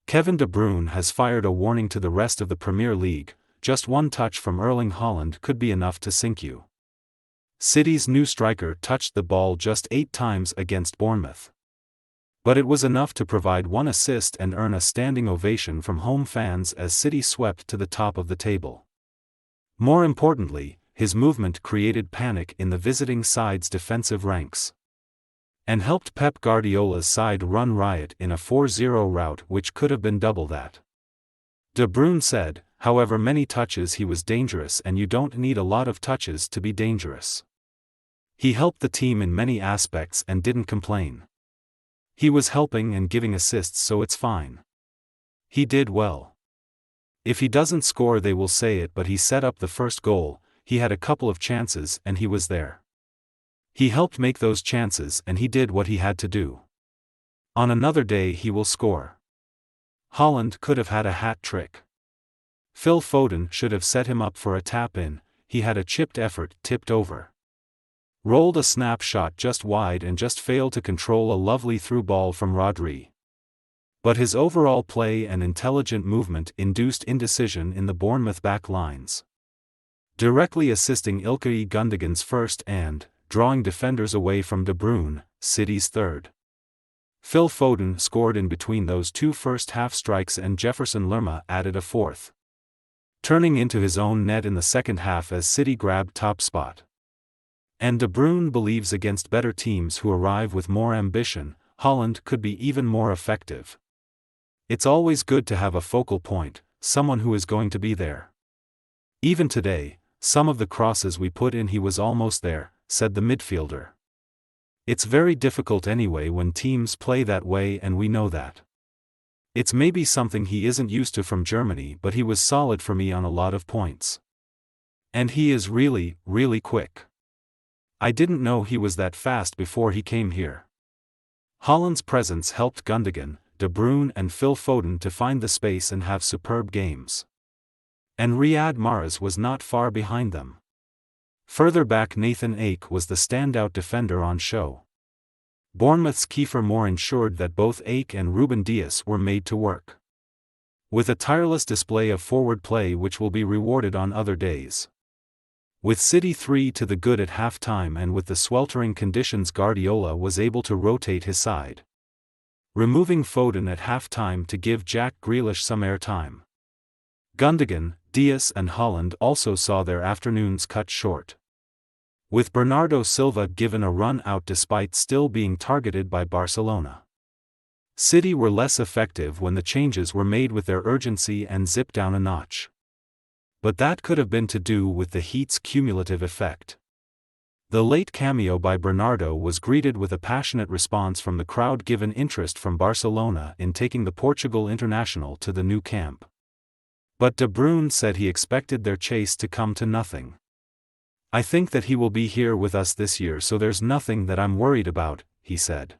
Kevin De Bruyne has fired a warning to the rest of the Premier League: just one touch from Erling Haaland could be enough to sink you. City's new striker touched the ball just 8 times against Bournemouth. But it was enough to provide 1 assist and earn a standing ovation from home fans as City swept to the top of the table. More importantly, his movement created panic in the visiting side's defensive ranks, and helped Pep Guardiola's side run riot in a 4-0 rout which could have been double that. De Bruyne said, however many touches he was dangerous, and you don't need a lot of touches to be dangerous. He helped the team in many aspects and didn't complain. He was helping and giving assists, so it's fine. He did well. If he doesn't score they will say it, but he set up the first goal, he had a couple of chances and he was there. He helped make those chances and he did what he had to do. On another day he will score. Haaland could have had a hat trick. Phil Foden should have set him up for a tap-in, he had a chipped effort, tipped over. Rolled a snap shot just wide and just failed to control a lovely through ball from Rodri. But his overall play and intelligent movement induced indecision in the Bournemouth back lines, directly assisting Ilkay Gundogan's first and drawing defenders away from De Bruyne, City's third. Phil Foden scored in between those 2 first-half strikes and Jefferson Lerma added a fourth, turning into his own net in the second half as City grabbed top spot. And De Bruyne believes against better teams who arrive with more ambition, Haaland could be even more effective. It's always good to have a focal point, someone who is going to be there. Even today, some of the crosses we put in he was almost there, said the midfielder. It's very difficult anyway when teams play that way, and we know that. It's maybe something he isn't used to from Germany, but he was solid for me on a lot of points. And he is really, really quick. I didn't know he was that fast before he came here. Haaland's presence helped Gundogan, De Bruyne and Phil Foden to find the space and have superb games. And Riyad Mahrez was not far behind them. Further back Nathan Ake was the standout defender on show. Bournemouth's Kiefer Moore ensured that both Ake and Ruben Dias were made to work, with a tireless display of forward play which will be rewarded on other days. With City 3 to the good at half-time and with the sweltering conditions, Guardiola was able to rotate his side, removing Foden at half-time to give Jack Grealish some airtime. Gundogan, Dias and Haaland also saw their afternoons cut short, with Bernardo Silva given a run out despite still being targeted by Barcelona. City were less effective when the changes were made with their urgency and zipped down a notch. But that could have been to do with the heat's cumulative effect. The late cameo by Bernardo was greeted with a passionate response from the crowd, given interest from Barcelona in taking the Portugal international to the new camp. But De Bruyne said he expected their chase to come to nothing. I think that he will be here with us this year, so there's nothing that I'm worried about, he said.